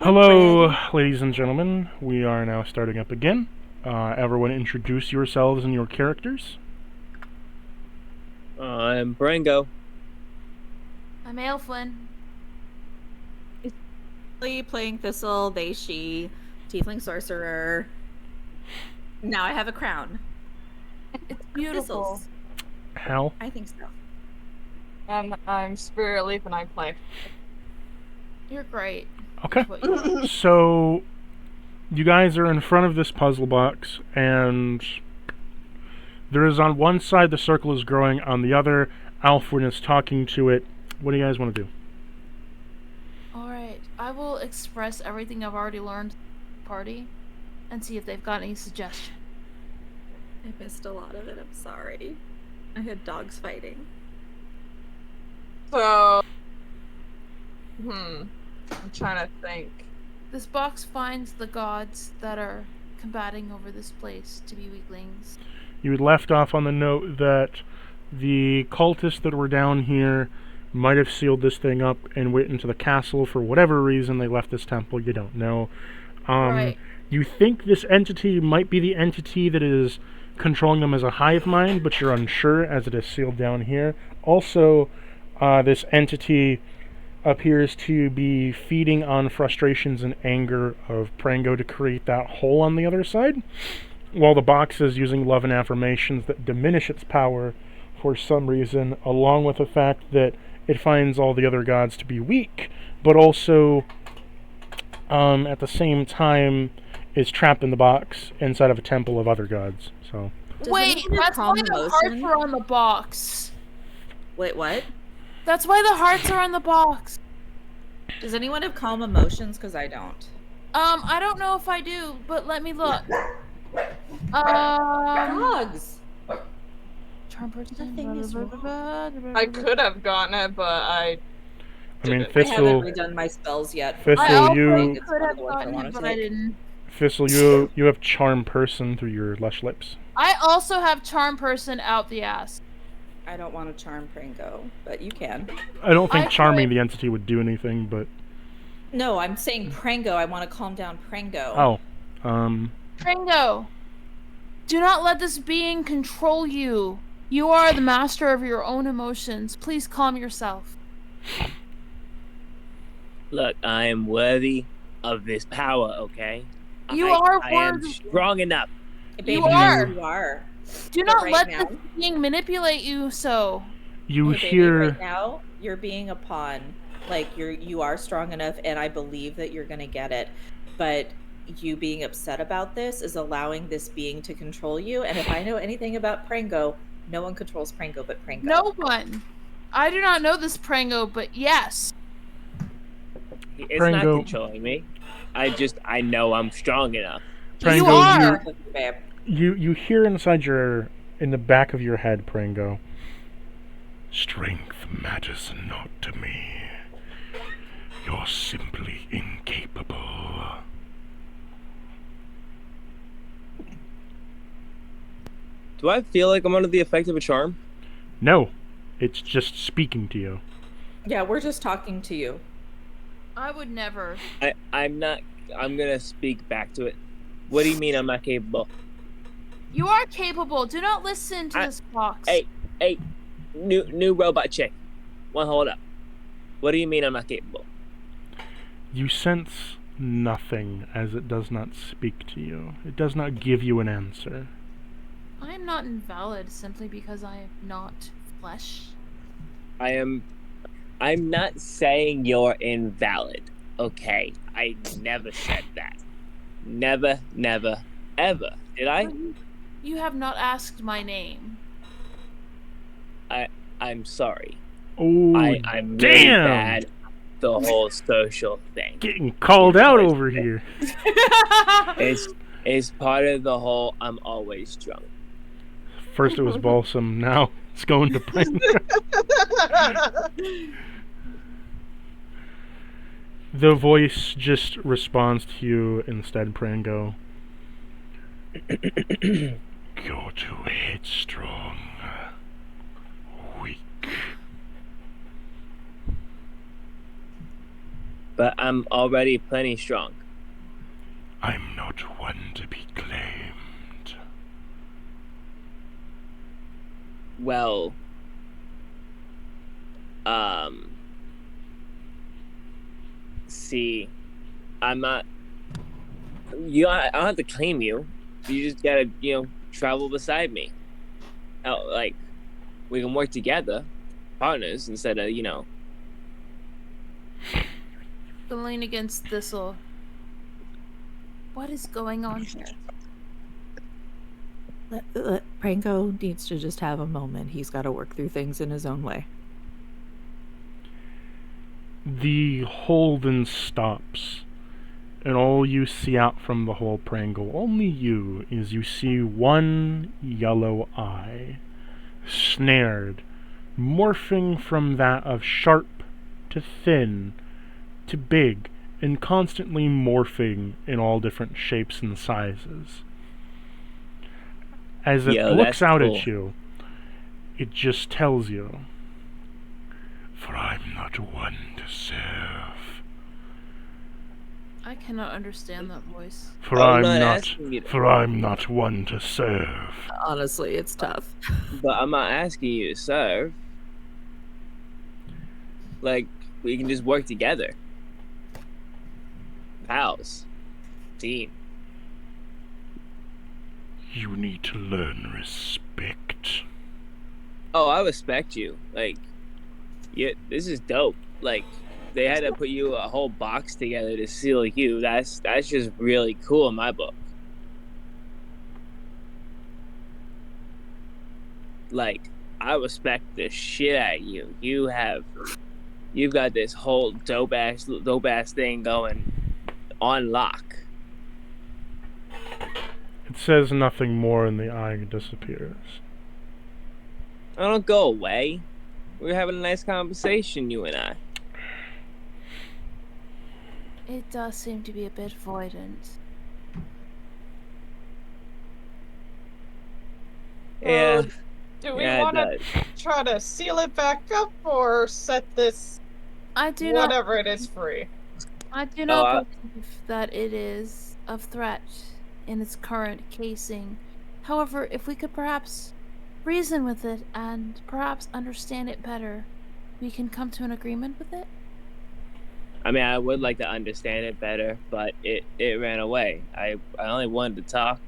Hello, ladies and gentlemen. We are now starting up again. Everyone introduce yourselves and your characters. I'm Brango. I'm Aelflin. Playing Thistle, they, she, Tiefling Sorcerer. Now I have a crown. It's beautiful. Thistles. Hal. I think so. I'm Spirit Leaf and I play. You're great. Okay. That's what you are. So, you guys are in front of this puzzle box, and there is on one side the circle is growing, on the other, Alfred is talking to it. What do you guys want to do? Alright, I will express everything I've already learned to the party and see if they've got any suggestions. I missed a lot of it. I'm sorry. I had dogs fighting. So, I'm trying to think. This box finds the gods that are combating over this place to be weaklings. You had left off on the note that the cultists that were down here might have sealed this thing up and went into the castle for whatever reason they left this temple. You don't know. Right. You think this entity might be the entity that is controlling them as a hive mind, but you're unsure as it is sealed down here. Also, this entity appears to be feeding on frustrations and anger of Prango to create that hole on the other side, while the box is using love and affirmations that diminish its power for some reason, along with the fact that it finds all the other gods to be weak, but also, at the same time, is trapped in the box inside of a temple of other gods. So. Wait, that's why the hearts are on the box. Wait, what? That's why the hearts are on the box. Does anyone have calm emotions? Because I don't. I don't know if I do, but let me look. Dogs! Charm person. Nothing is I could have gotten it, but I mean, I Thistle. haven't redone my spells yet. Thistle, I also you. could have gotten it, but I didn't. Thistle, you have charm person through your lush lips. I also have charm person out the ass. I don't want to charm Prango, but you can. I don't think I charming could- the entity would do anything, but No, I'm saying Prango. I want to calm down Prango. oh, Prango, do not let this being control you. You are the master of your own emotions. Please calm yourself. Look, I am worthy of this power, okay? You are I am worthy. strong enough. Baby, You are. You are. Do But not right let now- this being manipulate you. So you Hey, baby, hear. right now you're being a pawn. Like you are strong enough, and I believe that you're gonna get it. But you being upset about this is allowing this being to control you. And if I know anything about Prango, no one controls Prango but Prango. no one. I do not know this Prango, but yes. It's not Prango. controlling me. I know I'm strong enough. You Prango, are. Babe. You hear in the back of your head, Prango. Strength matters not to me. You're simply incapable. Do I feel like I'm under the effect of a charm? No, it's just speaking to you. Yeah, we're just talking to you. I would never. I'm not. I'm gonna speak back to it. What do you mean I'm not capable? You are capable. Do not listen to this box. Hey, new robot chick. Hold up. What do you mean I'm not capable? You sense nothing as it does not speak to you. It does not give you an answer. I am not invalid simply because I am not flesh. I'm not saying you're invalid, okay? I never said that. Never, ever. Did I? You have not asked my name. I'm sorry. Oh, I'm really damn! bad at the whole social thing. Getting called out over here. It's part of the whole I'm always drunk. First it was Balsam, now it's going to Prango. The voice just responds to you instead, Prango. You're too headstrong. Weak. but I'm already plenty strong. I'm not one to be claimed. Well, see, I'm not. I don't have to claim you. You just gotta, travel beside me. Like, we can work together, partners, instead of, The lean against Thistle. What is going on here? Pranko needs to just have a moment. He's got to work through things in his own way. The hole then stops, and all you see out from the hole, Prangle, only you, is you see one yellow eye, snared, morphing from that of sharp to thin to big, and constantly morphing in all different shapes and sizes. As it looks out at you, it just tells you, "For I'm not one to serve." I cannot understand that voice. For I'm not one to serve. Honestly, it's tough. But I'm not asking you to serve. Like, we can just work together. Pals. Team. You need to learn respect. Oh, I respect you. Like, yeah, this is dope. Like, they had to put you a whole box together to seal you. That's just really cool in my book. Like, I respect the shit out of you. You've got this whole dope ass thing going on lock. It says nothing more, and the eye disappears. I don't go away. We're having a nice conversation, you and I. It does seem to be a bit voidant. Yeah. Do we Yeah, want to try to seal it back up or set this whatever it is free? I do not believe that it is of threat in its current casing. However, if we could perhaps reason with it and perhaps understand it better, we can come to an agreement with it? I mean, I would like to understand it better, but it ran away. I only wanted to talk.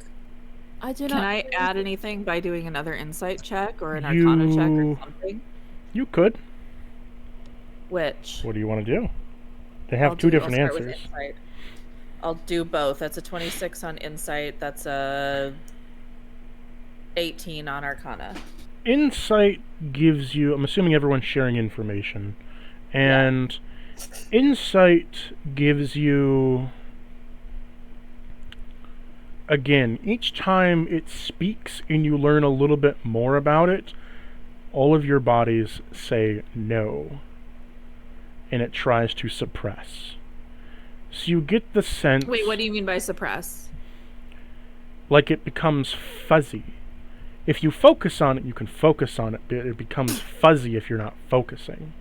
Can I add anything by doing another insight check or an arcana check or something? You could. Which? What do you want to do? They have two different answers. I'll do both. That's a 26 on insight. That's a 18 on arcana. Insight gives you, I'm assuming everyone's sharing information, and insight gives you, again, each time it speaks and you learn a little bit more about it, all of your bodies say no, and it tries to suppress. So you get the sense... Wait, what do you mean by suppress? Like it becomes fuzzy. If you focus on it, you can focus on it, but it becomes fuzzy if you're not focusing.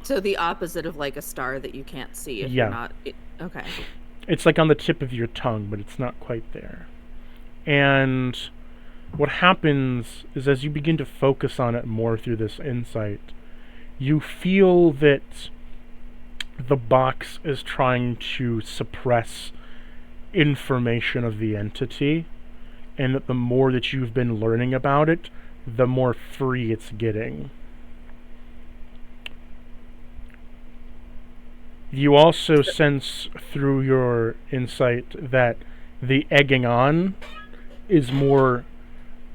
So the opposite of like a star that you can't see if you're not... Okay. It's like on the tip of your tongue, but it's not quite there. And what happens is as you begin to focus on it more through this insight, you feel that the box is trying to suppress information of the entity, and that the more that you've been learning about it, the more free it's getting. You also sense through your insight that the egging on is more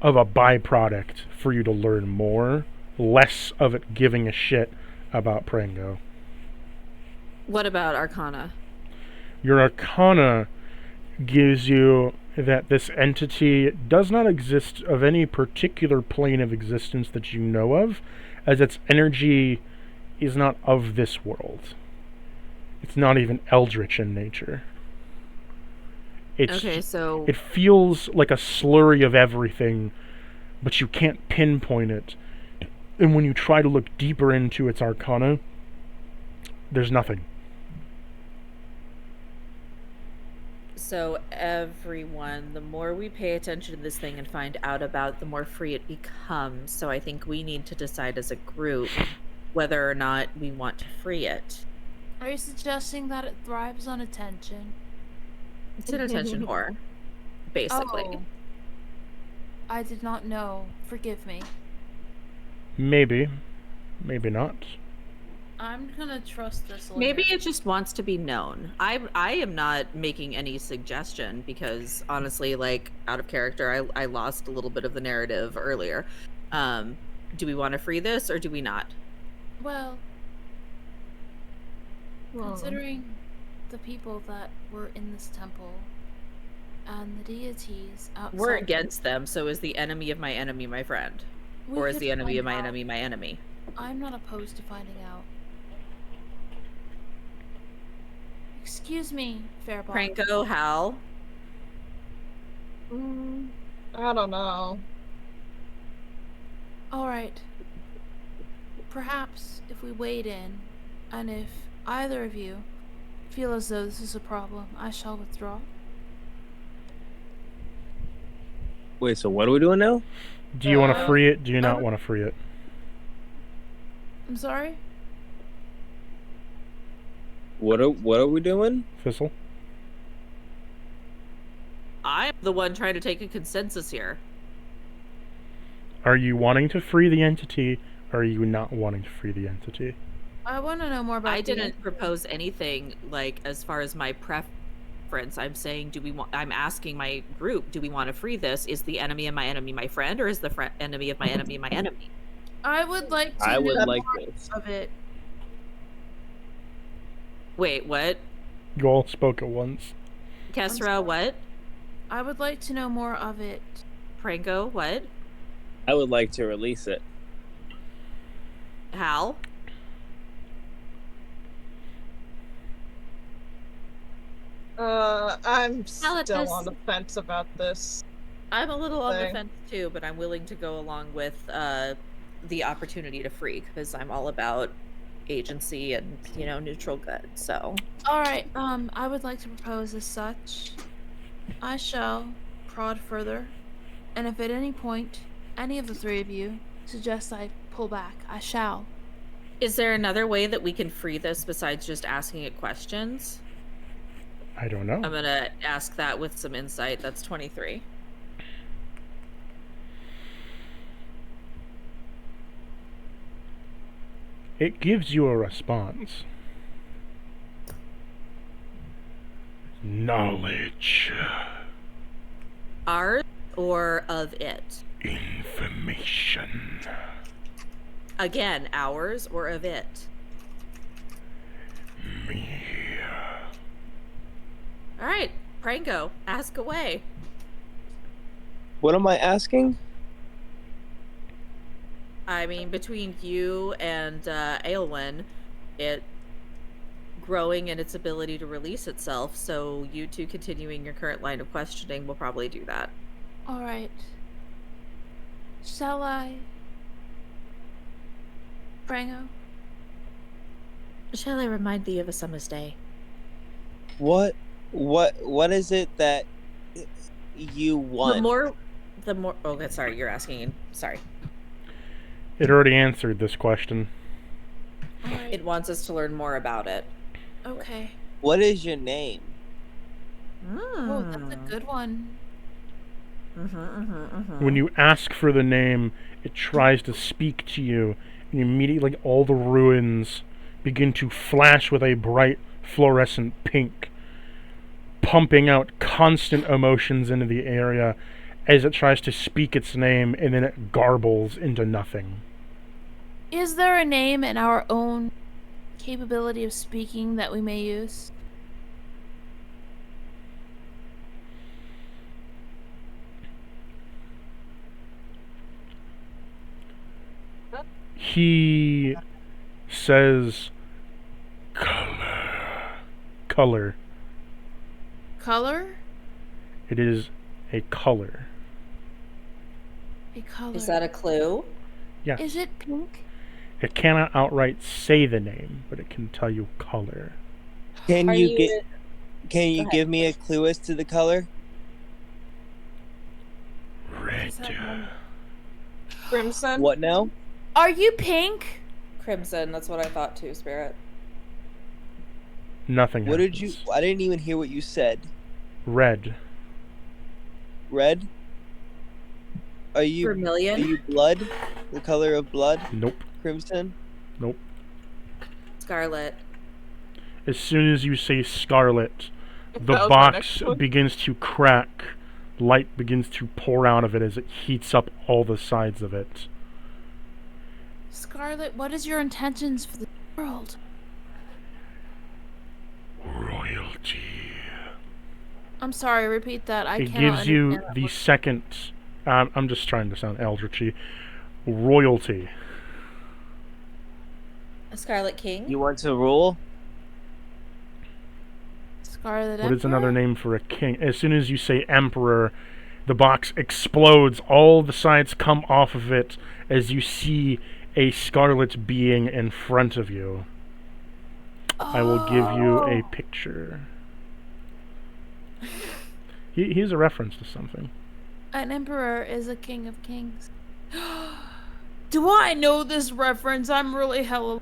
of a byproduct for you to learn more, less of it giving a shit about Prango. What about arcana? Your arcana gives you that this entity does not exist of any particular plane of existence that you know of, as its energy is not of this world. It's not even eldritch in nature. It feels like a slurry of everything, but you can't pinpoint it. And when you try to look deeper into its arcana, there's nothing. So everyone, the more we pay attention to this thing and find out about it, the more free it becomes. So I think we need to decide as a group whether or not we want to free it. Are you suggesting that it thrives on attention? It's an attention whore, basically. Oh. I did not know. Forgive me. Maybe. Maybe not. I'm gonna trust this later. Maybe it just wants to be known. I am not making any suggestion because honestly, like, out of character, I lost a little bit of the narrative earlier. Do we want to free this or do we not? Well, considering the people that were in this temple and the deities outside, We're against them, so is the enemy of my enemy my friend? Or is the enemy of my enemy my enemy? I'm not opposed to finding out. Excuse me, Fairbox. Franco, Hal? I don't know. Alright. Perhaps if we wade in, and if either of you feel as though this is a problem, I shall withdraw. Wait, so what are we doing now? Do you want to free it? Do you not want to free it? I'm sorry? What are we doing? Thistle? I'm the one trying to take a consensus here. Are you wanting to free the entity, or are you not wanting to free the entity? I want to know more about I didn't propose anything, like, as far as my preference. I'm saying, I'm asking my group, do we want to free this? Is the enemy of my enemy my friend, or is the enemy of my enemy my enemy? I would like to know like more this. of it. Wait, what? You all spoke at once. Kesra, what? I would like to know more of it. Franco, what? I would like to release it. Hal? I'm still on the fence about this. I'm a little on the fence too, but I'm willing to go along with the opportunity to free because I'm all about agency and, you know, neutral good. So, all right. I would like to propose as such. I shall prod further, and if at any point any of the three of you suggest I pull back, I shall. Is there another way that we can free this besides just asking it questions? I don't know. I'm gonna ask that with some insight. That's 23. It gives you a response. Knowledge. Ours or of it? Information. Again, ours or of it? Me. All right, Prango, ask away. What am I asking? I mean, between you and Aelwyn, it growing in its ability to release itself, so you two continuing your current line of questioning will probably do that. All right. Shall I? Prango? Shall I remind thee of a summer's day? What is it that you want? The more. Oh, sorry, you're asking. Sorry. It already answered this question. Right. It wants us to learn more about it. Okay. What is your name? Oh, that's a good one. When you ask for the name, it tries to speak to you, and immediately all the ruins begin to flash with a bright fluorescent pink, pumping out constant emotions into the area as it tries to speak its name, and then it garbles into nothing. Is there a name in our own capability of speaking that we may use? He says, color. Color? It is a color. A color. Is that a clue? Yes. Is it pink? It cannot outright say the name, but it can tell you color. Can you get? Can you give me a clue as to the color? Red. Crimson. What now? Are you pink? Crimson. That's what I thought too, Spirit. Nothing What happens. did you? I didn't even hear what you said. Red. Red? Are you Vermilion? Are you blood? The color of blood? Nope. Crimson? Nope. Scarlet. As soon as you say scarlet, the That was my box next one. begins to crack. Light begins to pour out of it as it heats up all the sides of it. Scarlet, what is your intentions for the world? Royalty. I'm sorry, repeat that. I It cannot gives you understand that the word. second. I'm just trying to sound eldritchy. Royalty. A Scarlet King? You want to rule? Scarlet What is another Emperor? name for a king? As soon as you say emperor, the box explodes. All the sides come off of it as you see a scarlet being in front of you. I will give you a picture. Here's a reference to something. An emperor is a king of kings. Do I know this reference? I'm really hella...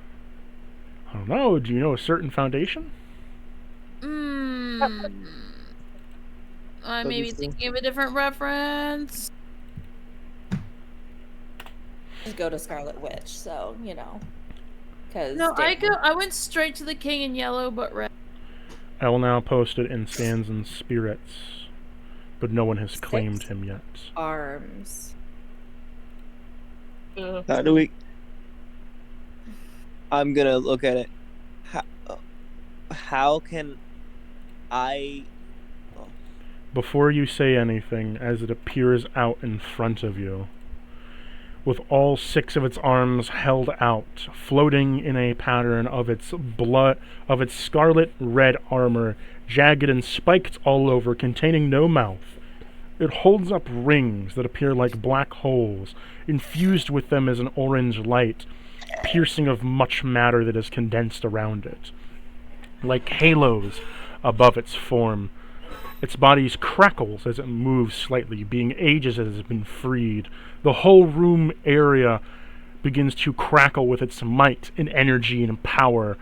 I don't know. Do you know a certain foundation? I What may do be you think? thinking of a different reference. Just go to Scarlet Witch, so, you know. Cause No, I went straight to the king in yellow, but red. I will now post it in Stands and Spirits, but no one has 6 claimed him yet. arms. How do we? I'm gonna look at it. How can I? Before you say anything, as it appears out in front of you, with all 6 of its arms held out, floating in a pattern of its blood, of its scarlet red armor, jagged and spiked all over, containing no mouth. It holds up rings that appear like black holes. Infused with them is an orange light, piercing of much matter that is condensed around it, like halos above its form. Its body crackles as it moves slightly, being aged as it has been freed. The whole room area begins to crackle with its might and energy and power.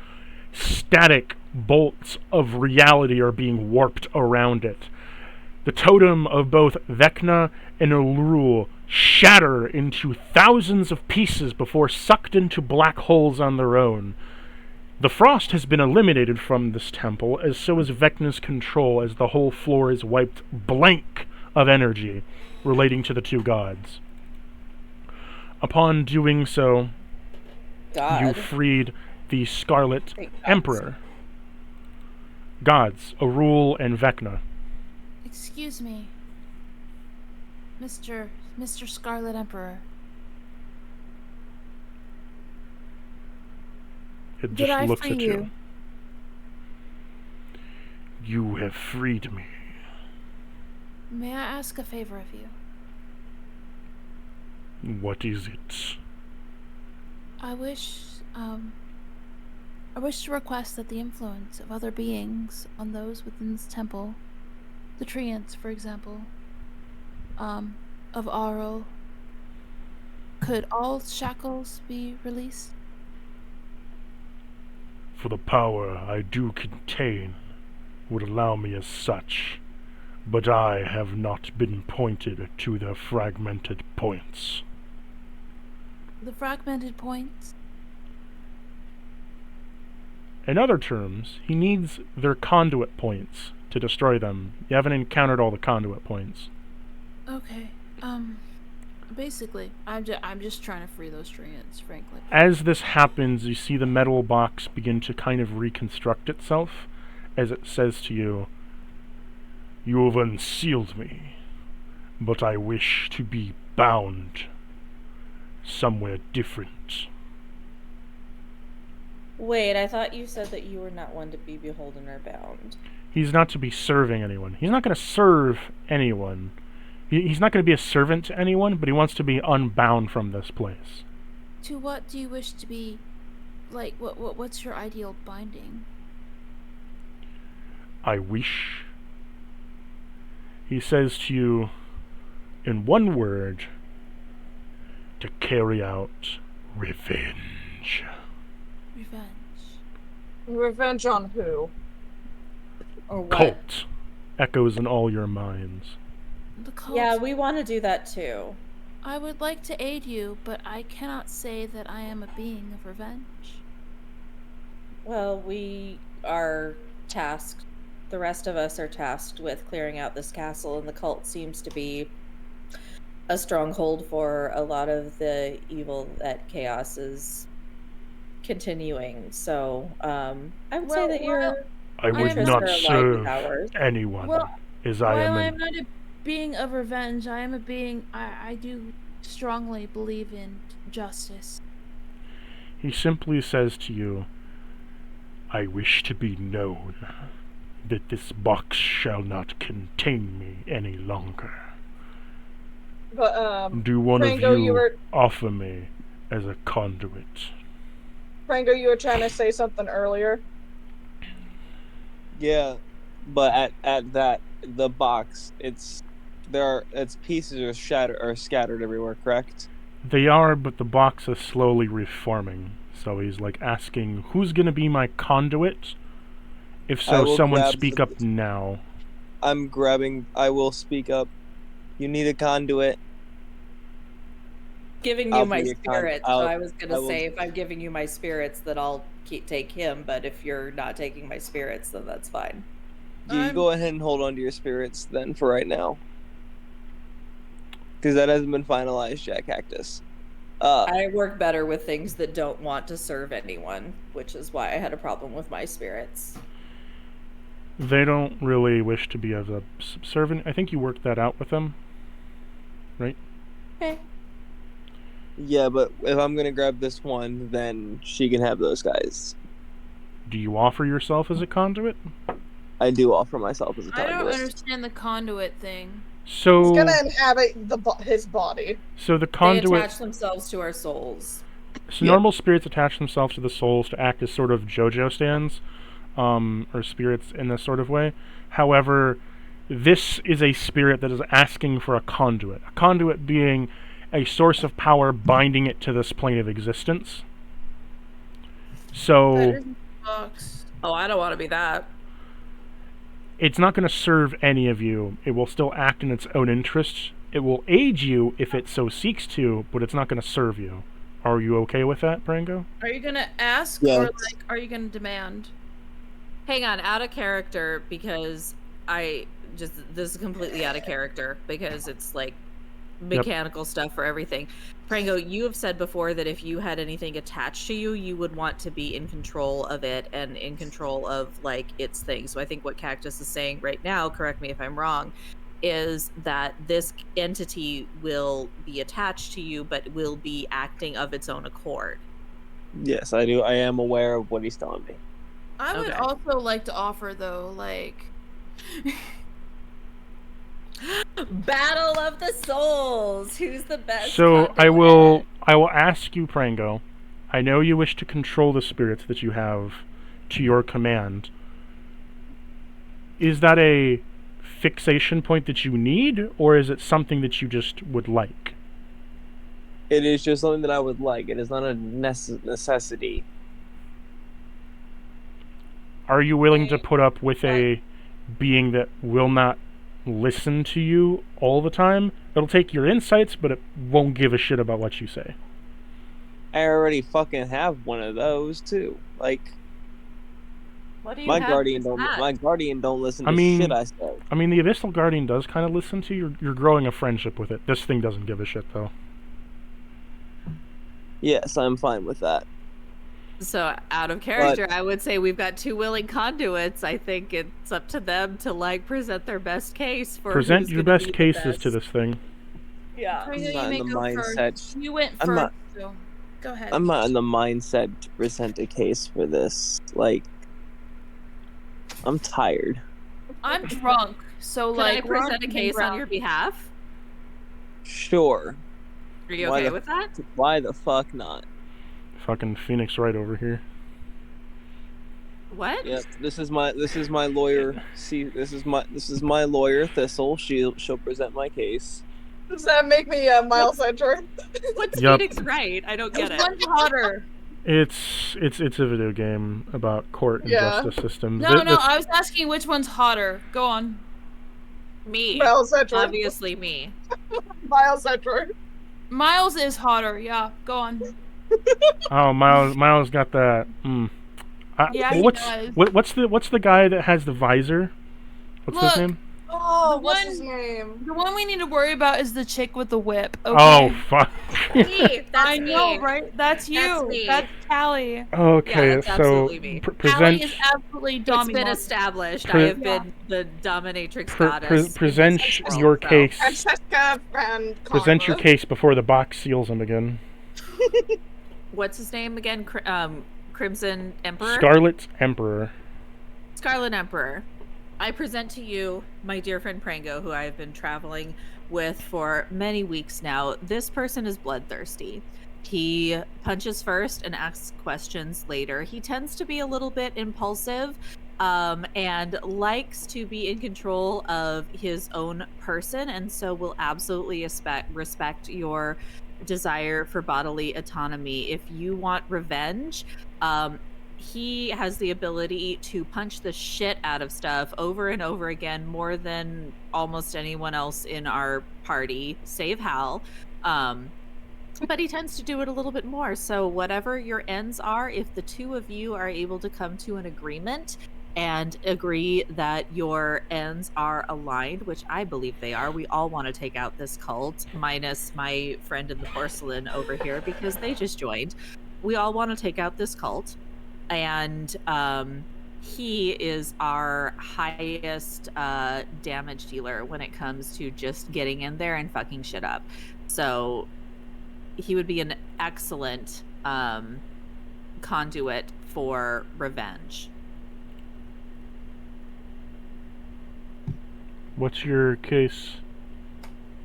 Static bolts of reality are being warped around it. The totem of both Vecna and Elrul shatter into thousands of pieces before sucked into black holes on their own. The frost has been eliminated from this temple, as so is Vecna's control, as the whole floor is wiped blank of energy relating to the 2 gods. Upon doing so, you freed the Scarlet Emperor. Gods, Elrul and Vecna. Excuse me, Mr. Scarlet Emperor. It Did just I looks free at you? You have freed me. May I ask a favor of you? What is it? I wish to request that the influence of other beings on those within this temple, the treants, for example, of Auril, could all shackles be released? For the power I do contain would allow me as such, but I have not been pointed to the fragmented points. The fragmented points? In other terms, he needs their conduit points to destroy them. You haven't encountered all the conduit points. Okay, basically, I'm just trying to free those treants, frankly. As this happens, you see the metal box begin to kind of reconstruct itself, as it says to you, "You have unsealed me, but I wish to be bound somewhere different." Wait, I thought you said that you were not one to be beholden or bound. He's not to be serving anyone. He's not going to serve anyone. He's not going to be a servant to anyone, but he wants to be unbound from this place. To what do you wish to be, like, what's your ideal binding? I wish. He says to you, in one word, to carry out revenge. Revenge. Revenge on who? Or what? Cult echoes in all your minds. The cult. Yeah, we want to do that too. I would like to aid you, but I cannot say that I am a being of revenge. Well, we are tasked. The rest of us are tasked with clearing out this castle, and the cult seems to be a stronghold for a lot of the evil that Chaos is continuing. So, I would say that your I would interests not are aligned serve with ours. anyone, Well, as I am While I an... am not a being of revenge, I am a being. I do strongly believe in justice. He simply says to you, I wish to be known that this box shall not contain me any longer. But, Do one Frango, of you were... offer me as a conduit? Frango, you were trying to say something earlier? Yeah, but at that, the box, its pieces are scattered everywhere, correct? They are, but the box is slowly reforming. So he's like asking, who's gonna be my conduit? If so, someone speak up now. I will speak up. You need a conduit. Giving you my spirits. So I was going to say, if I'm giving you my spirits, then I'll take him. But if you're not taking my spirits, then that's fine. You go ahead and hold on to your spirits then for right now. Because that hasn't been finalized yet, Cactus. I work better with things that don't want to serve anyone, which is why I had a problem with my spirits. They don't really wish to be as a servant. I think you worked that out with them, right? Okay. Yeah, but if I'm going to grab this one, then she can have those guys. Do you offer yourself as a conduit? I do offer myself as a conduit. I don't understand the conduit thing. So he's gonna inhabit his body. So the conduit... They attach themselves to our souls. So normal spirits attach themselves to the souls to act as sort of JoJo stands, or spirits in this sort of way. However, this is a spirit that is asking for a conduit. A conduit being a source of power binding it to this plane of existence. So... Oh, I don't want to be that. It's not going to serve any of you. It will still act in its own interest. It will aid you if it so seeks to, but it's not going to serve you. Are you okay with that, Brango? Are you going to ask, or are you going to demand? Hang on, out of character, because this is completely out of character, because it's like mechanical stuff for everything. Frango, you have said before that if you had anything attached to you, you would want to be in control of it and in control of like its thing. So I think what Cactus is saying right now, correct me if I'm wrong, is that this entity will be attached to you, but will be acting of its own accord. Yes, I do. I am aware of what he's telling me. I would also like to offer, though, like... Battle of the Souls. Who's the best? So I will ask you, Prango. I know you wish to control the spirits that you have to your command. Is that a fixation point that you need, or is it something that you just would like? It is just something that I would like. It is not a necessity. Are you willing to put up with a being that will not listen to you all the time? It'll take your insights, but it won't give a shit about what you say. I already fucking have one of those too. Like, what do you my guardian don't listen to shit I say. I mean, the Abyssal Guardian does kind of listen to you. You're growing a friendship with it. This thing doesn't give a shit, though. Yes, I'm fine with that. So, out of character, I would say we've got two willing conduits. I think it's up to them to, like, present their best case for present your best cases to this thing. Yeah. I'm not in the mindset. You went first, so go ahead. I'm not in the mindset to present a case for this. Like, I'm tired. I'm drunk, so, Can I present a case on your behalf? Sure. Are you okay with that? Why the fuck not? Fucking Phoenix right over here. What? Yeah, this is my lawyer. See, this is my lawyer Thistle. She'll present my case. Does that make me Miles Edgeworth? What's Yup. Phoenix right? I don't get Which it. one's hotter? It's a video game about court and justice systems. No, I was asking which one's hotter. Go on. Me. Miles Edgeworth. Obviously me. Miles Edgeworth. Miles is hotter. Yeah, go on. Oh, Miles got that. Yeah, he does. What's the guy that has the visor? What's his name? Oh, what's his name? The one we need to worry about is the chick with the whip. Okay? Oh, fuck. Me. That's I know, me. right? That's you. That's me. That's Callie. Okay, Yeah, that's so absolutely me. present. Callie is absolutely It's dominating. been established. I have been the dominatrix goddess. Present your case. Francesca and Present your case before the box seals him again. What's his name again? Crimson Emperor? Scarlet Emperor. Scarlet Emperor. I present to you my dear friend Prango, who I have been traveling with for many weeks now. This person is bloodthirsty. He punches first and asks questions later. He tends to be a little bit impulsive and likes to be in control of his own person, and so will absolutely respect your desire for bodily autonomy. If you want revenge, he has the ability to punch the shit out of stuff over and over again, more than almost anyone else in our party, save Hal. But he tends to do it a little bit more. So whatever your ends are, if the two of you are able to come to an agreement and agree that your ends are aligned, which I believe they are. We all want to take out this cult, minus my friend in the porcelain over here, because they just joined. We all want to take out this cult. And he is our highest damage dealer when it comes to just getting in there and fucking shit up. So he would be an excellent conduit for revenge. What's your case?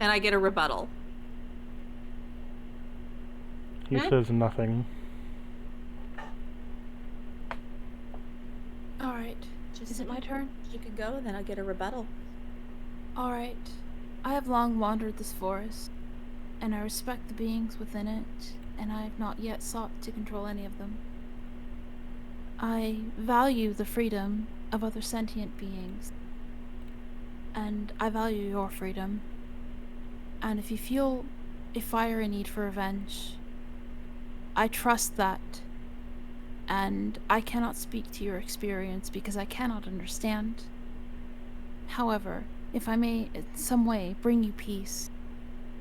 And I get a rebuttal. He says nothing. Alright. Is it my turn? You can go, and then I'll get a rebuttal. Alright. I have long wandered this forest, and I respect the beings within it, and I have not yet sought to control any of them. I value the freedom of other sentient beings, and I value your freedom. And if you feel a fiery need for revenge, I trust that. And I cannot speak to your experience because I cannot understand. However, if I may in some way bring you peace,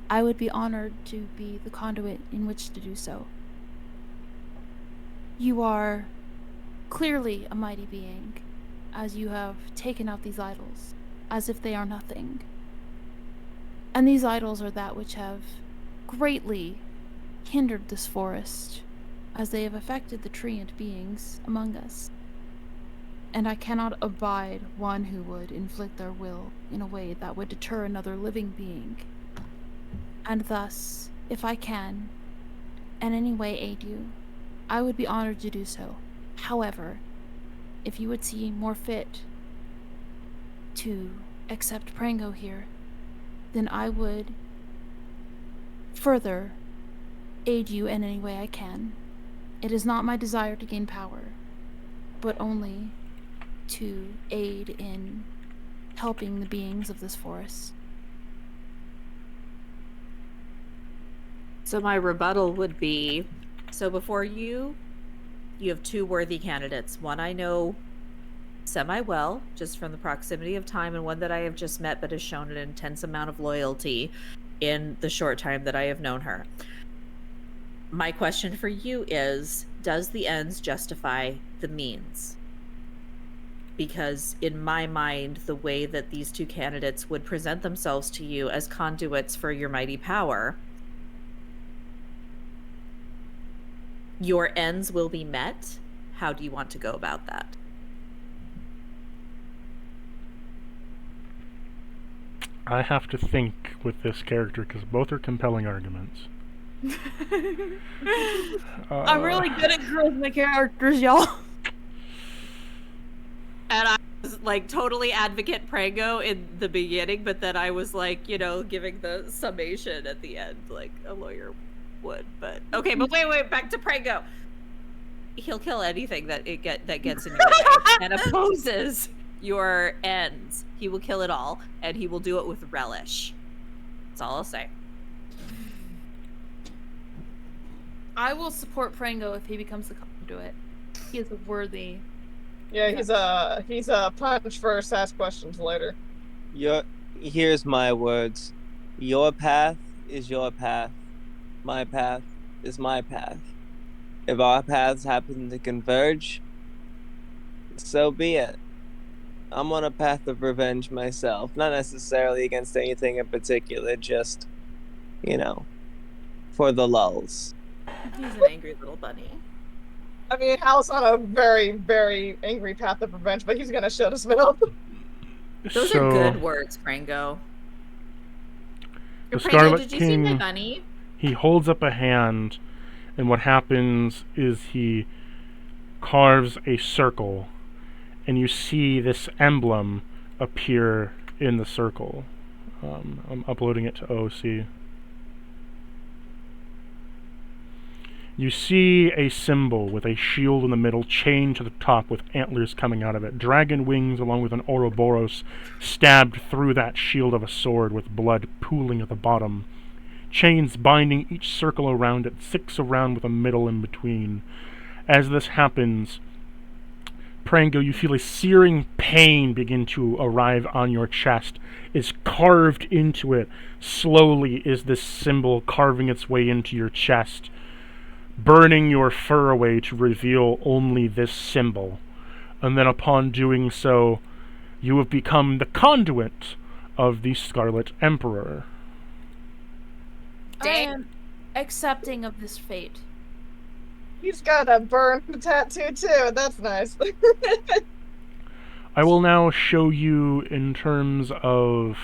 I would be honored to be the conduit in which to do so. You are clearly a mighty being, as you have taken out these idols, as if they are nothing. And these idols are that which have greatly hindered this forest, as they have affected the treant beings among us. And I cannot abide one who would inflict their will in a way that would deter another living being. And thus, if I can, in any way aid you, I would be honored to do so. However, if you would see more fit to accept Prango here, then I would further aid you in any way I can. It is not my desire to gain power, but only to aid in helping the beings of this forest. So my rebuttal would be, so before you have two worthy candidates. One I know semi-well, just from the proximity of time, and one that I have just met but has shown an intense amount of loyalty in the short time that I have known her. My question for you is, does the ends justify the means? Because in my mind, the way that these two candidates would present themselves to you as conduits for your mighty power, your ends will be met. How do you want to go about that? I have to think with this character because both are compelling arguments. I'm really good at charisma characters, y'all. And I was like totally advocate Prango in the beginning, but then I was like, giving the summation at the end, like a lawyer would. But okay, but wait, back to Prango. He'll kill anything that gets in your way and opposes your ends. He will kill it all, and he will do it with relish. That's all I'll say. I will support Prango if he becomes the conduit. He is a worthy. Yeah, he's a punch first, ask questions later. Here's my words. Your path is your path. My path is my path. If our paths happen to converge, so be it. I'm on a path of revenge myself. Not necessarily against anything in particular, just, for the lulls. He's an angry little bunny. I mean, Hal's on a very, very angry path of revenge, but he's gonna shut his mouth. Those are good words, Prango. The Scarlet did you King, see my bunny? He holds up a hand, and what happens is he carves a circle, and you see this emblem appear in the circle. I'm uploading it to OC. You see a symbol with a shield in the middle, chained to the top with antlers coming out of it. Dragon wings along with an Ouroboros stabbed through that shield of a sword with blood pooling at the bottom. Chains binding each circle around it, 6 around with a middle in between. As this happens, Prango, you feel a searing pain begin to arrive on your chest. Is carved into it. Slowly is this symbol carving its way into your chest, burning your fur away to reveal only this symbol. And then upon doing so, you have become the conduit of the Scarlet Emperor. I am accepting of this fate. He's got a burn tattoo too. That's nice. I will now show you in terms of...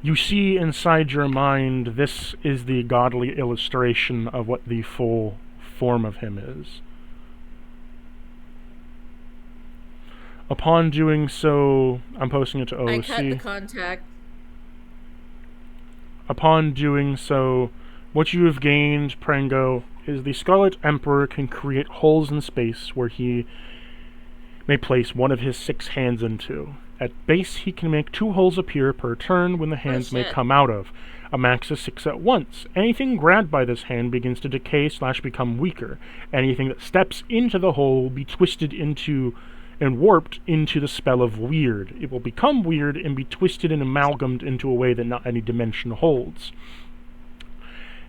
You see inside your mind, this is the godly illustration of what the full form of him is. Upon doing so, I'm posting it to OC. I cut the contact. Upon doing so, what you have gained, Prango, is the Scarlet Emperor can create holes in space where he may place one of his 6 hands into. At base, he can make 2 holes appear per turn when the hands may come out of. A max of 6 at once. Anything grabbed by this hand begins to decay/become weaker. Anything that steps into the hole will be twisted into and warped into the spell of weird. It will become weird and be twisted and amalgamated into a way that not any dimension holds.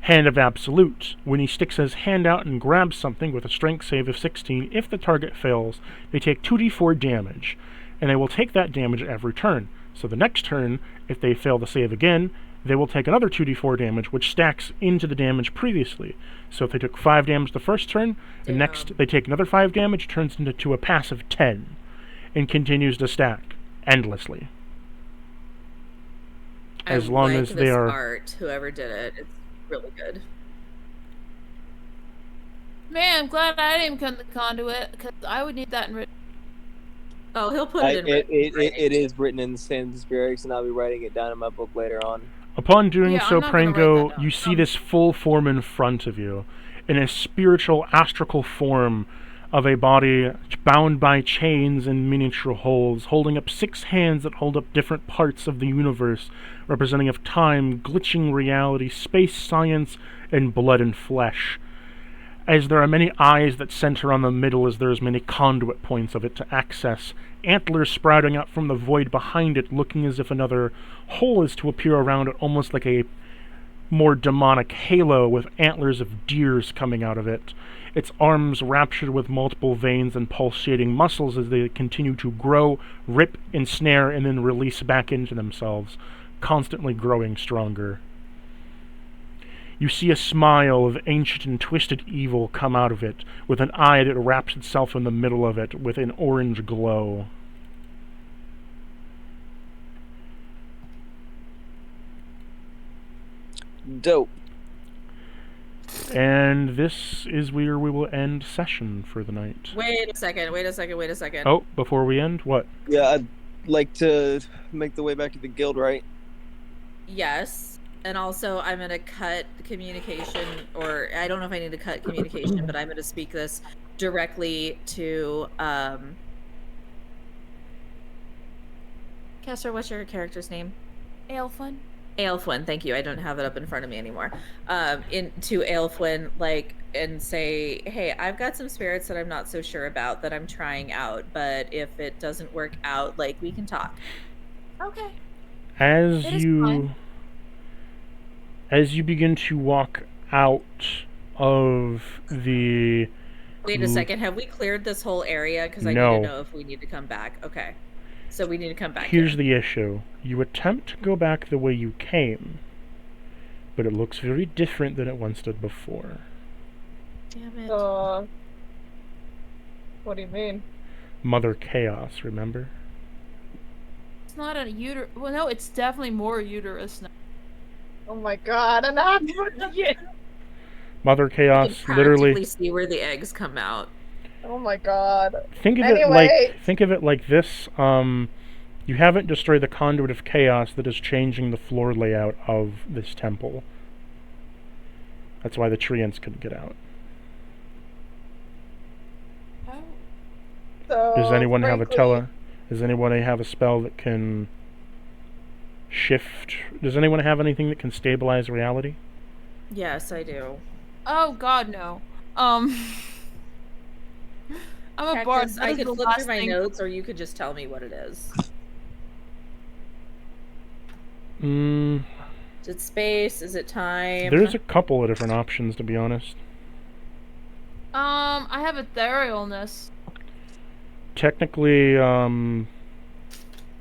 Hand of Absolute. When he sticks his hand out and grabs something with a strength save of 16, if the target fails, they take 2d4 damage, and they will take that damage every turn. So the next turn, if they fail the save again, they will take another 2d4 damage, which stacks into the damage previously. So if they took 5 damage the first turn, the next they take another 5 damage, turns into a passive 10, and continues to stack endlessly. As long as they are... art, whoever did it, it's really good. Man, I'm glad I didn't become the conduit, because I would need that in written. Oh, he'll put it in it is written in Sanskrit, and I'll be writing it down in my book later on. Upon doing so, Prango, you see this full form in front of you, in a spiritual, astral form of a body bound by chains and miniature holes, holding up 6 hands that hold up different parts of the universe, representing of time, glitching reality, space, science, and blood and flesh. As there are many eyes that center on the middle, as there's many conduit points of it to access, antlers sprouting out from the void behind it, looking as if another hole is to appear around it, almost like a more demonic halo with antlers of deers coming out of it. Its arms raptured with multiple veins and pulsating muscles as they continue to grow, rip, ensnare, and then release back into themselves, constantly growing stronger. You see a smile of ancient and twisted evil come out of it, with an eye that wraps itself in the middle of it with an orange glow. Dope. And this is where we will end session for the night. Wait a second. Oh, before we end, what? Yeah, I'd like to make the way back to the guild, right? Yes. And also, I'm going to cut communication, or I don't know if I need to cut communication, but I'm going to speak this directly to, Kessler, what's your character's name? Aelfwin. Aelfwin, thank you. I don't have it up in front of me anymore. To Aelfwin, like, and say, hey, I've got some spirits that I'm not so sure about that I'm trying out, but if it doesn't work out, like, we can talk. Okay. As you begin to walk out of the... Wait a second, have we cleared this whole area? Because I need to know if we need to come back. Okay. So we need to come back. Here's the issue. You attempt to go back the way you came, but it looks very different than it once did before. Damn it. What do you mean? Mother Chaos, remember? It's not a uterus. Well, no, it's definitely more uterus now. Oh my god, and I'm Mother Chaos you can literally see where the eggs come out. Oh my god. Think of it like this. You haven't destroyed the conduit of chaos that is changing the floor layout of this temple. That's why the treants couldn't get out. Oh. So, Does anyone have a spell that can shift? Does anyone have anything that can stabilize reality? Yes, I do. Oh god, no. I'm a bard. I could flip through my notes, or you could just tell me what it is. Is it space? Is it time? There's a couple of different options, to be honest. I have etherealness. Technically,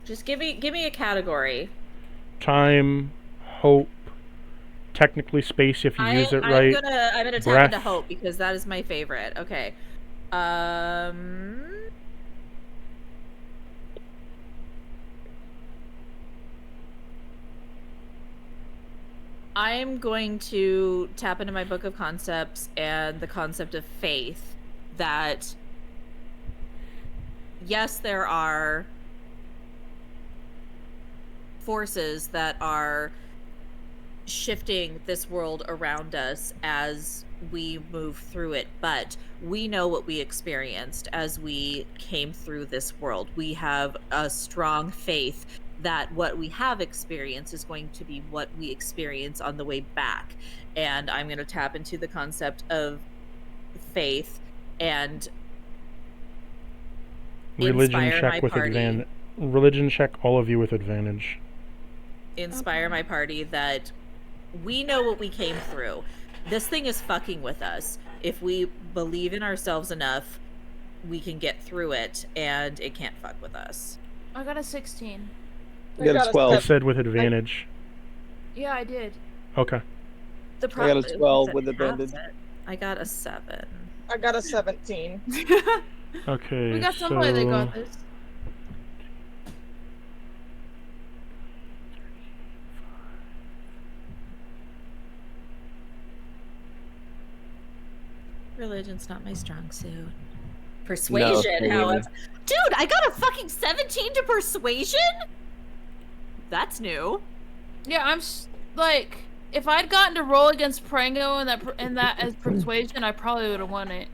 just give me a category. Time, hope, technically space if you use it right. I'm gonna tap into hope because that is my favorite. Okay. I'm going to tap into my book of concepts and the concept of faith that yes, there are forces that are shifting this world around us as we move through it, but we know what we experienced as we came through this world. We have a strong faith that what we have experienced is going to be what we experience on the way back. And I'm going to tap into the concept of faith and religion check with advantage. Religion check, all of you with advantage. Inspire my party that we know what we came through. This thing is fucking with us. If we believe in ourselves enough, we can get through it, and it can't fuck with us. I got a 16. I got a 12. I said with advantage. Yeah, I did. Okay. I got a 12 with advantage. I got a 7. I got a 17. Okay, we got somebody that got this. Religion's not my strong suit. Persuasion, however. Dude, I got a fucking 17 to persuasion? That's new. Yeah, I'm like, if I'd gotten to roll against Prango and that as persuasion, I probably would have won it.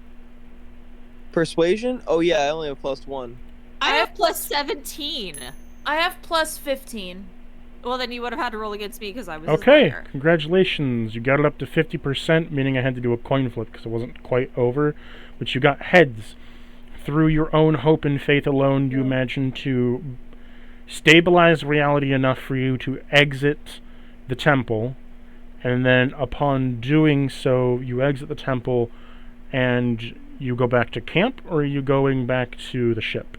Persuasion? Oh yeah, I only have +1. I have plus 17. I have plus 15. Well, then you would have had to roll against me because I was okay. Congratulations, you got it up to 50%, meaning I had to do a coin flip because it wasn't quite over, but you got heads. Through your own hope and faith alone, you imagine to stabilize reality enough for you to exit the temple, and then upon doing so, you exit the temple and you go back to camp, or are you going back to the ship?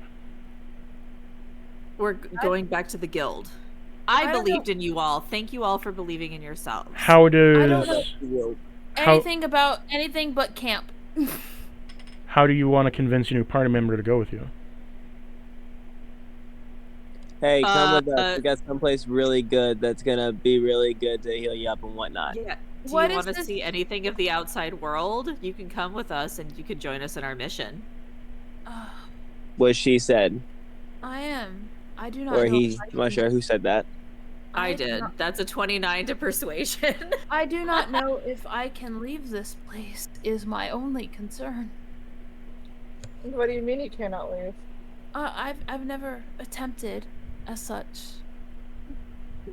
We're going back to the guild. I believed in you all. Thank you all for believing in yourselves. How does... I don't know anything about anything but camp. How do you want to convince your new party member to go with you? Hey, come with us. We got someplace really good that's gonna be really good to heal you up and whatnot. Yeah. Do you want to see anything of the outside world? You can come with us and you can join us in our mission. What she said. I am. I do not or know. he, I'm not sure who said that. I did. That's a 29 to persuasion. I do not know if I can leave this place, is my only concern. What do you mean you cannot leave? I've never attempted as such.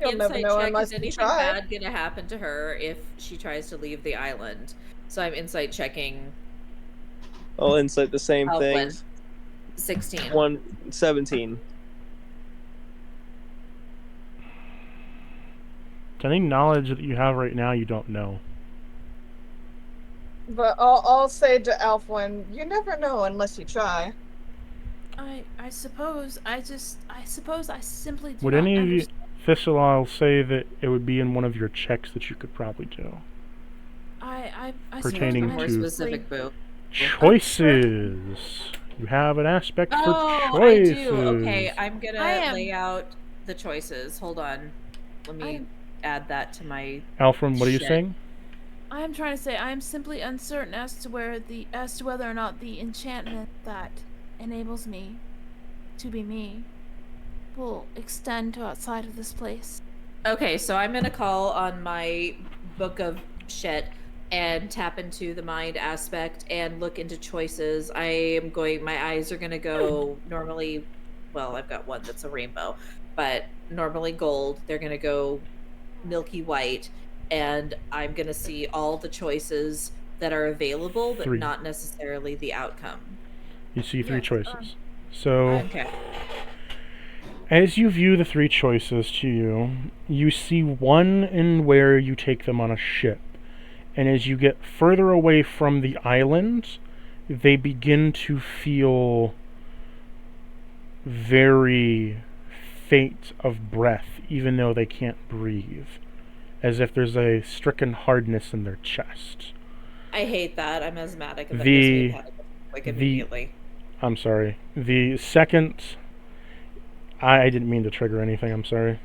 You'll never know unless you anything try. bad gonna happen to her if she tries to leave the island? So I'm insight checking. I'll insight the same things. 16. 17. Any knowledge that you have right now, you don't know. But I'll say to Alfwin, you never know unless you try. I suppose I simply do Would not any of you, understand. Thistle, I'll say that it would be in one of your checks that you could probably do. I Pertaining suppose to specific boo. Choices. You have an aspect for choices. I do. Okay, I'm gonna lay out the choices. Hold on. Let me add that to my Alfred, what are you saying? I am trying to say I am simply uncertain as to whether or not the enchantment that enables me to be me will extend to outside of this place. Okay, so I'm gonna call on my book of shit and tap into the mind aspect and look into choices. My eyes are gonna go normally, well, I've got one that's a rainbow, but normally gold. They're gonna go milky white, and I'm gonna see all the choices that are available, but not necessarily the outcome. You see 3 choices. So, as you view the 3 choices to you, you see one in where you take them on a ship. And as you get further away from the island, they begin to feel very faint of breath, even though they can't breathe. As if there's a stricken hardness in their chest. I hate that. I'm asthmatic. And that gives me a panic attack, immediately. I'm sorry. The second... I didn't mean to trigger anything, I'm sorry.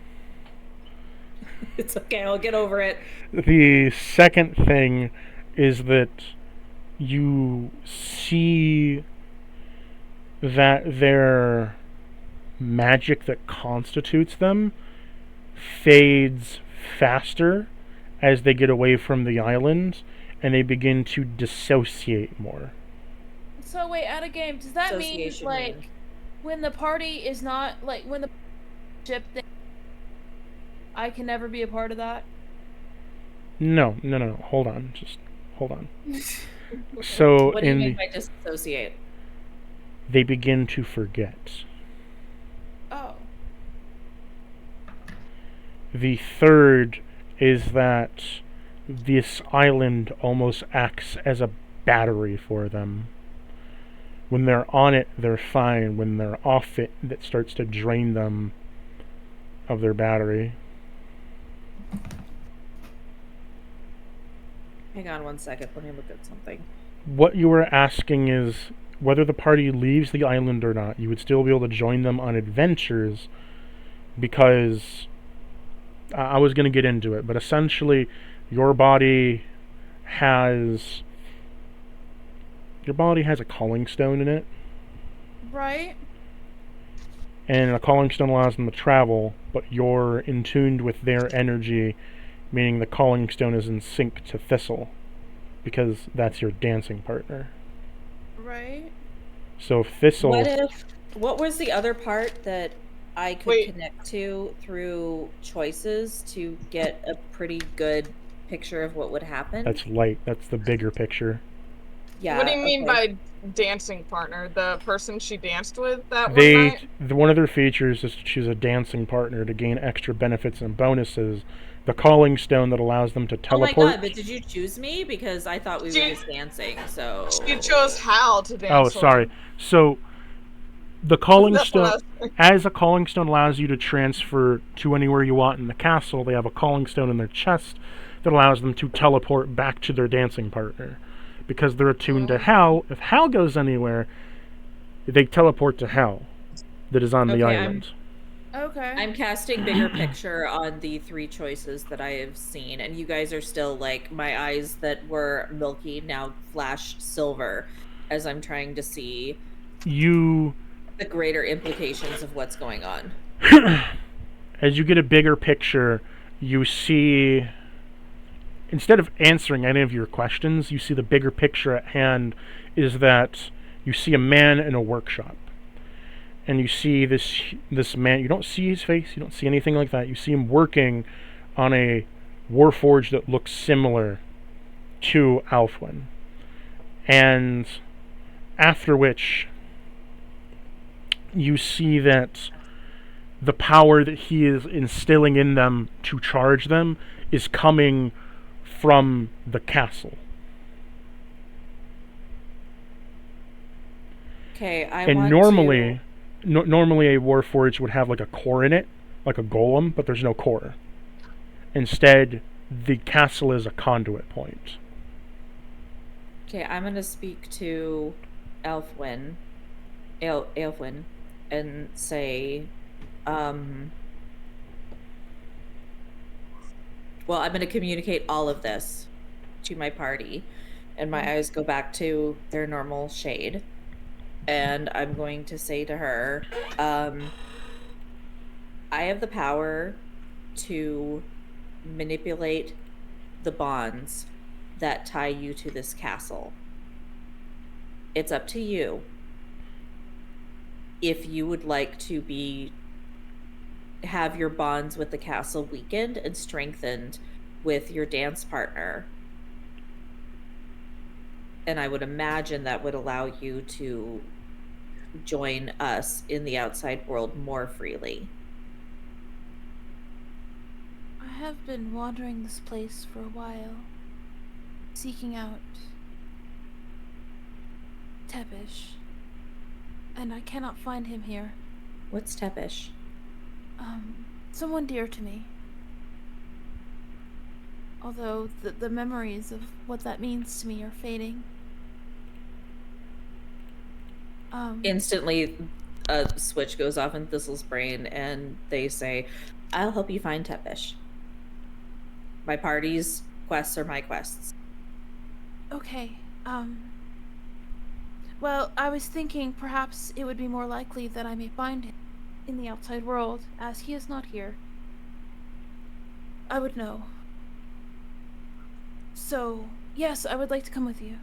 It's okay, I'll get over it. The second thing is that you see that their magic that constitutes them fades faster as they get away from the island, and they begin to dissociate more. So wait, out of game, does that mean, like, when the party is not, like, when the ship thing, I can never be a part of that? No. Hold on. Just hold on. So what do you mean by disassociate? They begin to forget. Oh. The third is that this island almost acts as a battery for them. When they're on it, they're fine. When they're off it, that starts to drain them of their battery. Hang on one second. Let me look at something. What you were asking is whether the party leaves the island or not. You would still be able to join them on adventures, because I was going to get into it, but essentially your body has a calling stone in it. Right. And a calling stone allows them to travel, but you're in tune with their energy, meaning the calling stone is in sync to Thistle, because that's your dancing partner. Right. So Thistle... What was the other part that I could connect to through choices to get a pretty good picture of what would happen? That's light. That's the bigger picture. Yeah. What do you mean by dancing partner? The person she danced with that one night? One of their features is to choose a dancing partner to gain extra benefits and bonuses. The calling stone that allows them to teleport. Oh my god, but did you choose me? Because I thought we were just dancing, so... She chose Hal to dance. Oh, sorry. So, the calling stone... As a calling stone allows you to transfer to anywhere you want in the castle, they have a calling stone in their chest that allows them to teleport back to their dancing partner. Because they're attuned to Hal, if Hal goes anywhere, they teleport to Hal that is on the island. Okay. I'm casting bigger picture on the 3 choices that I have seen, and you guys are still like my eyes that were milky now flash silver as I'm trying to see You, the greater implications of what's going on. as you get a bigger picture, you see, instead of answering any of your questions, you see the bigger picture at hand is that you see a man in a workshop. And you see this man, you don't see his face, you don't see anything like that. You see him working on a warforge that looks similar to Alfwin. And after which you see that the power that he is instilling in them to charge them is coming from the castle. Okay, And normally a warforge would have like a core in it, like a golem, but there's no core. Instead, the castle is a conduit point. Okay, I'm gonna speak to Alfwin, and say, well, I'm gonna communicate all of this to my party, and my eyes go back to their normal shade. And I'm going to say to her, I have the power to manipulate the bonds that tie you to this castle. It's up to you if you would like to have your bonds with the castle weakened and strengthened with your dance partner. And I would imagine that would allow you to join us in the outside world more freely. I have been wandering this place for a while, seeking out Tepish, and I cannot find him here. What's Tepish? Someone dear to me. Although the memories of what that means to me are fading. Instantly, a switch goes off in Thistle's brain, and they say, I'll help you find Tepish. My party's quests are my quests. Okay, well, I was thinking perhaps it would be more likely that I may find him in the outside world, as he is not here. I would know. So, yes, I would like to come with you.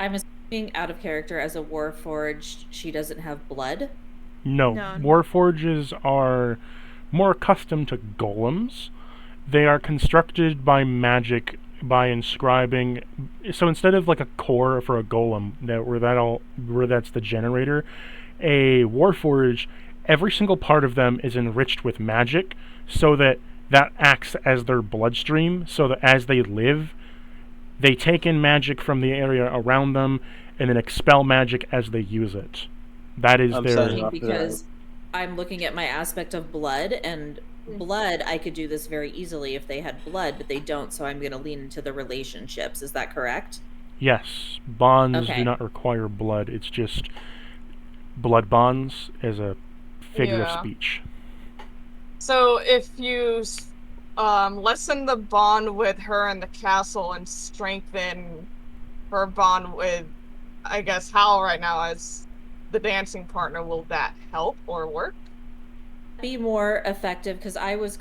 I'm assuming out of character as a warforged, she doesn't have blood? No. Warforges are more accustomed to golems. They are constructed by magic by inscribing. So instead of like a core for a golem, where that's the generator, a warforge, every single part of them is enriched with magic, so that acts as their bloodstream. So that as they live, they take in magic from the area around them, and then expel magic as they use it. That is because I'm looking at my aspect of blood, and blood, I could do this very easily if they had blood, but they don't, so I'm going to lean into the relationships. Is that correct? Yes. Bonds do not require blood. It's just blood bonds as a figure of speech. So if you lessen the bond with her in the castle and strengthen her bond with, I guess, Hal right now as the dancing partner, will that help or work? Be more effective, because I was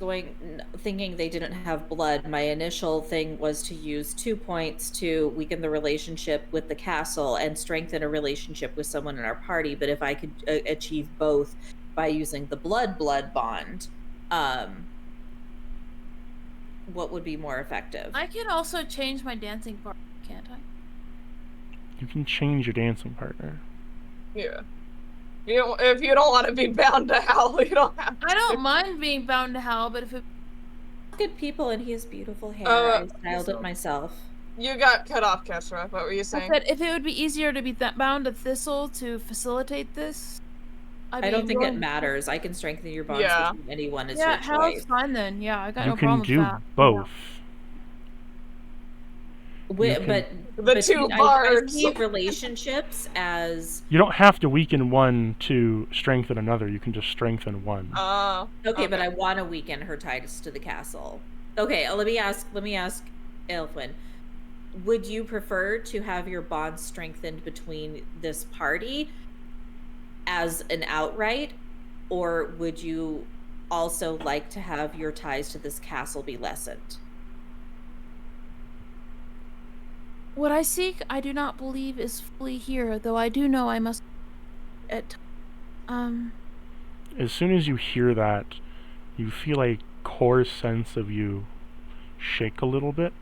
thinking they didn't have blood. My initial thing was to use 2 points to weaken the relationship with the castle and strengthen a relationship with someone in our party. But if I could achieve both by using the blood bond, what would be more effective? I can also change my dancing partner, can't I? You can change your dancing partner. Yeah. If you don't want to be bound to Hal, you don't have to. I don't mind being bound to Hal, but if it... Good people, and he has beautiful hair. I styled it myself. You got cut off, Kesra. What were you saying? I said if it would be easier to be bound to Thistle to facilitate this... I don't think it matters. I can strengthen your bonds between anyone as your choice. Yeah, Hal's fine then. Yeah, I got no problem with that. You can do both. But The two I bards. see relationships as You don't have to weaken one to strengthen another. You can just strengthen one. okay, but I want to weaken her ties to the castle. Okay, let me ask Aelfwin. Would you prefer to have your bond strengthened between this party as an outright, or would you also like to have your ties to this castle be lessened? What I seek, I do not believe is fully here, though I do know I must. As soon as you hear that, you feel a core sense of you shake a little bit.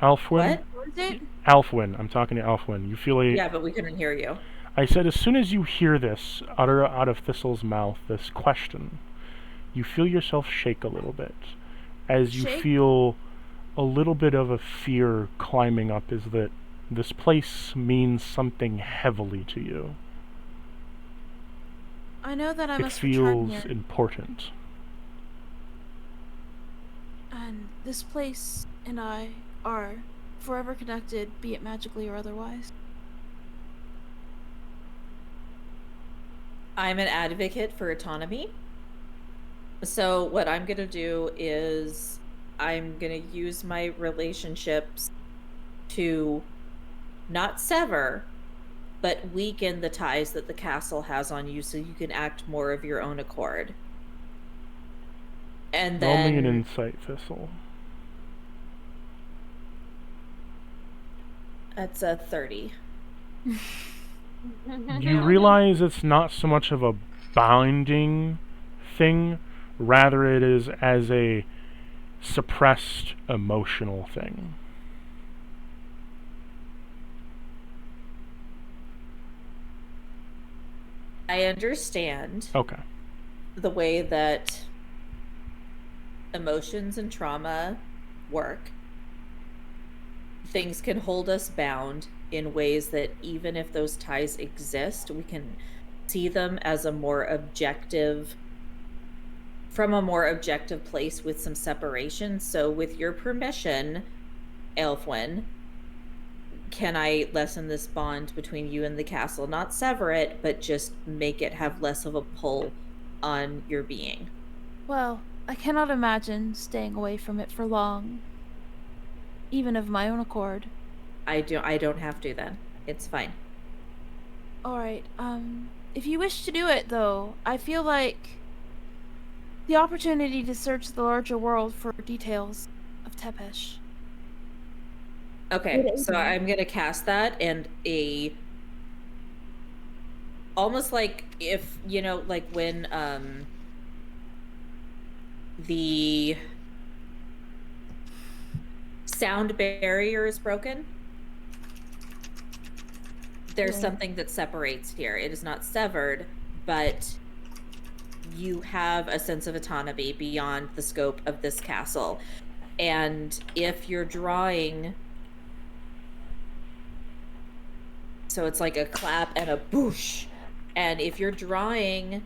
Alfwin? What? Is it? Alfwin. I'm talking to Alfwin. You feel a... Yeah, but we couldn't hear you. I said as soon as you hear this utter out of Thistle's mouth, this question, you feel yourself shake a little bit. As you Shake? feel a little bit of a fear climbing up, is that this place means something heavily to you. I know that I It must return feels here, important. and this place and I are forever connected, be it magically or otherwise. I'm an advocate for autonomy. So what I'm going to do is I'm going to use my relationships to not sever, but weaken the ties that the castle has on you so you can act more of your own accord. And Roll me an then insight, Thistle. that's a 30. You realize it's not so much of a binding thing, rather it is as a suppressed emotional thing. I understand Okay. the way that emotions and trauma work. Things can hold us bound in ways that even if those ties exist, we can see them as from a more objective place with some separation. So with your permission, Aelfwin, can I lessen this bond between you and the castle? Not sever it, but just make it have less of a pull on your being. Well, I cannot imagine staying away from it for long, even of my own accord. I don't have to then. It's fine. Alright, if you wish to do it, though, I feel like the opportunity to search the larger world for details of Tepesh. Okay, so I'm gonna cast that, and almost like if like when the sound barrier is broken, there's something that separates here. It is not severed, but you have a sense of autonomy beyond the scope of this castle. And if you're drawing, so it's like a clap and a boosh, and if you're drawing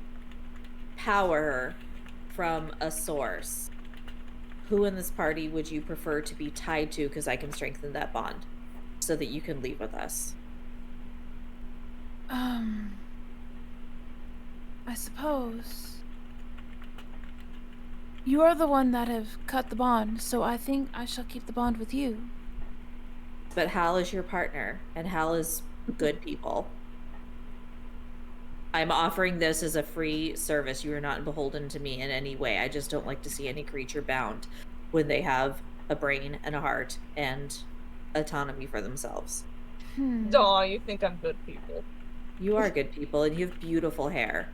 power from a source, who in this party would you prefer to be tied to? Because I can strengthen that bond so that you can leave with us. I suppose. You are the one that have cut the bond, so I think I shall keep the bond with you. But Hal is your partner, and Hal is good people. I'm offering this as a free service. You are not beholden to me in any way. I just don't like to see any creature bound when they have a brain and a heart and autonomy for themselves. Aw, you think I'm good people. You are good people, and you have beautiful hair.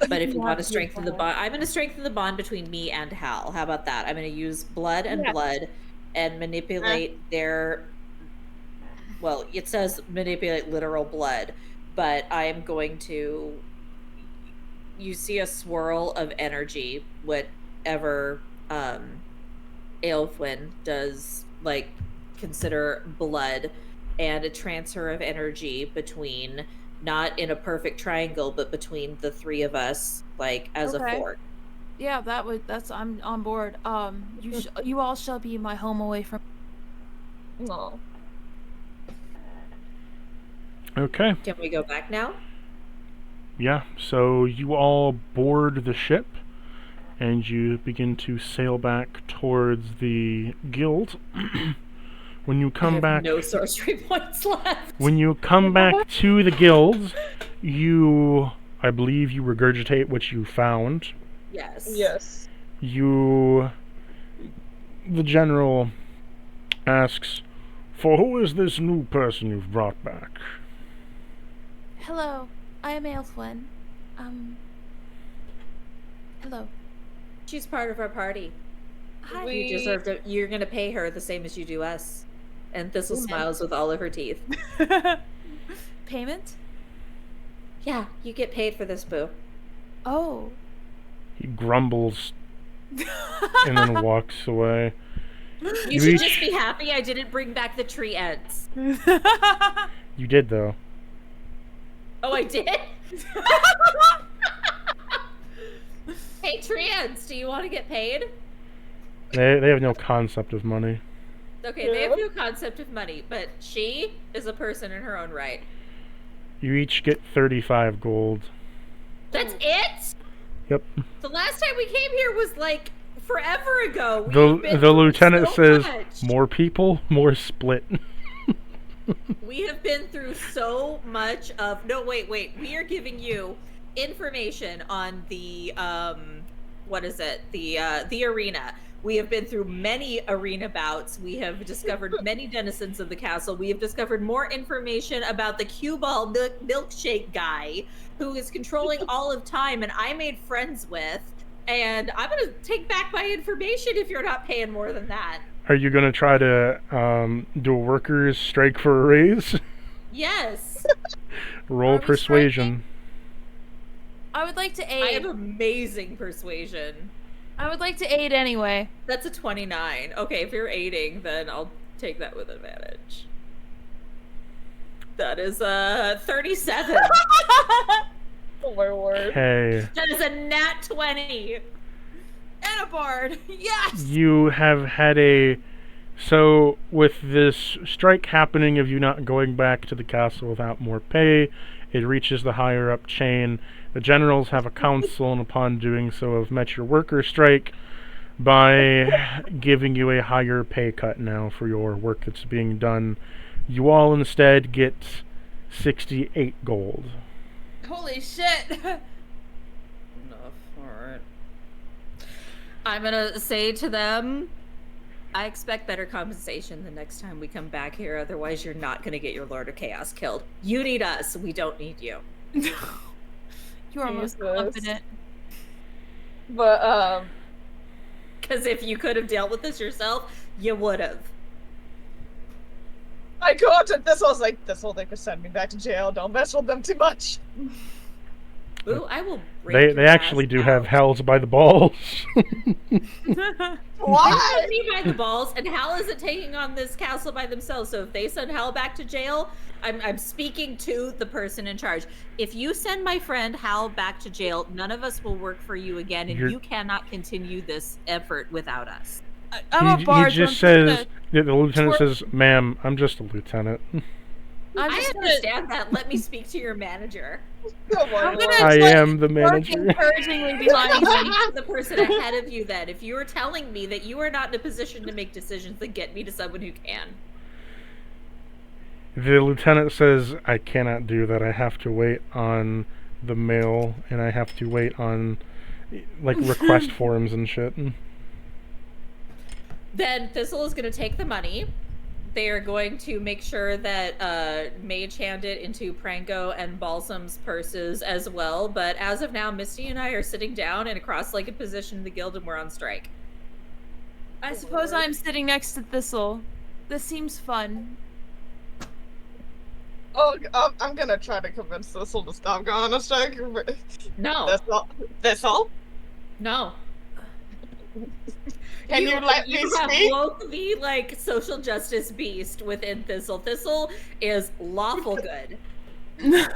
But if you want to strengthen the bond, I'm going to strengthen the bond between me and Hal. How about that? I'm going to use blood and blood and manipulate their... Well, it says manipulate literal blood, but I am going to... You see a swirl of energy, whatever Aelfwin does, like, consider blood, and a transfer of energy between... Not in a perfect triangle, but between the three of us, like as a fort. Yeah, I'm on board. You all shall be my home away from. No. Okay. Can we go back now? Yeah, so you all board the ship and you begin to sail back towards the guild. When you I come have back no sorcery points left. when you come back to the guild, I believe you regurgitate what you found. Yes. Yes. The general asks, "For who is this new person you've brought back?" Hello, I am Aelfwyn. Hello. She's part of our party. Hi. We- You deserve to. You're gonna pay her the same as you do us. And Thistle Amen. smiles with all of her teeth. Payment? Yeah, you get paid for this, boo. Oh. He grumbles and then walks away. You should just be happy I didn't bring back the tree ends. You did, though. Oh, I did? Hey, tree ends, do you want to get paid? They have no concept of money. Okay, they have no concept of money, but she is a person in her own right. You each get 35 gold. That's it? Yep. The last time we came here was like forever ago. The lieutenant says, much. "More people, more split." We have been through so much of. No, wait. We are giving you information on the what is it? The arena. We have been through many arena bouts. We have discovered many denizens of the castle. We have discovered more information about the cue ball milkshake guy who is controlling all of time and I made friends with. And I'm going to take back my information if you're not paying more than that. Are you going to try to do a workers' strike for a raise? Yes. Roll Are we persuasion. I would like to I aid. have amazing persuasion. I would like to aid anyway. That's a 29. Okay, if you're aiding, then I'll take that with advantage. That is 37. Oh my word. Okay. That is a nat 20. And a bard. Yes. You have had so with this strike happening of you not going back to the castle without more pay, it reaches the higher up chain. The generals have a council, and upon doing so have met your worker strike by giving you a higher pay cut now for your work that's being done. You all instead get 68 gold. Holy shit. Enough. Alright. I'm gonna say to them, I expect better compensation the next time we come back here, otherwise you're not gonna get your Lord of Chaos killed. You need us, we don't need you. You are most Jesus. confident. But Because if you could have dealt with this yourself, you would have. I go up to this. I was like, this whole thing could send me back to jail. Don't mess with them too much. Ooh, I will break They your actually ass do out. have Hells by the balls. Why? Hal me by the balls, and Hal isn't taking on this castle by themselves. So if they send Hal back to jail, I'm speaking to the person in charge. If you send my friend Hal back to jail, none of us will work for you again, and you cannot continue this effort without us. I'm a bard. He just says, the lieutenant says, "Ma'am, I'm just a lieutenant." I understand that. Let me speak to your manager. Oh my I'm lord. gonna I like, am the work manager. encouragingly behind Speak you. to the person ahead of you then. If you are telling me that you are not in a position to make decisions, then get me to someone who can. The lieutenant says, "I cannot do that. I have to wait on the mail, and I have to wait on, like, request forms and shit." Then Thistle is going to take the money. They are going to make sure that Mage hand it into Prango and Balsam's purses as well. But as of now, Misty and I are sitting down in a cross-legged position in the guild, and we're on strike. I suppose I'm sitting next to Thistle. This seems fun. Oh, I'm gonna try to convince Thistle to stop going on a strike. No, That's all. That's all. no. Can you let me You have speak? woke the like social justice beast within Thistle. Thistle is lawful good. No,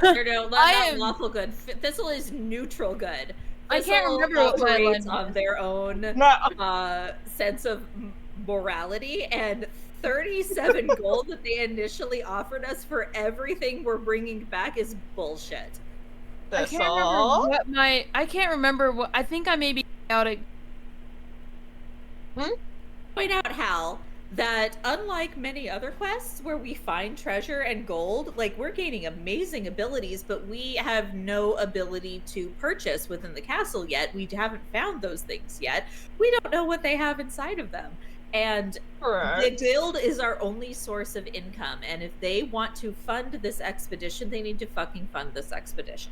not am- lawful good. Thistle is neutral good. I can't Thistle remember what my operates line on was. their own No. sense of morality, and 37 gold that they initially offered us for everything we're bringing back is bullshit. I That's can't remember all. what I can't remember what I think I may be out at. Point out, Hal, that unlike many other quests where we find treasure and gold, like we're gaining amazing abilities, but we have no ability to purchase within the castle yet. We haven't found those things yet. We don't know what they have inside of them. And the Correct. guild is our only source of income. And if they want to fund this expedition, they need to fucking fund this expedition.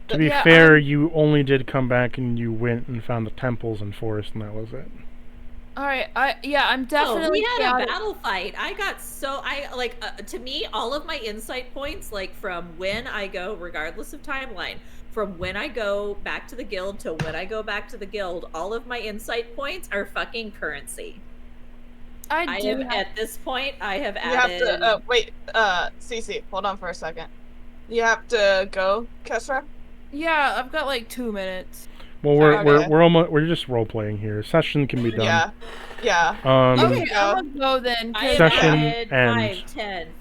To be Yeah, fair, you only did come back and you went and found the temples and forest, and that was it. All right, I'm definitely. we had out a at- battle fight. I got so to me, all of my insight points, like from when I go, regardless of timeline, from when I go back to the guild to when I go back to the guild, all of my insight points are fucking currency. I do. At this point, I have You have added. to wait. Cece, hold on for a second. You have to go, Kesra. Yeah, I've got like 2 minutes. Well, Okay. we're just role playing here. Session can be done. Yeah. Okay, Yeah. I'm gonna go then. I have Session added ends. 5, 10, 15.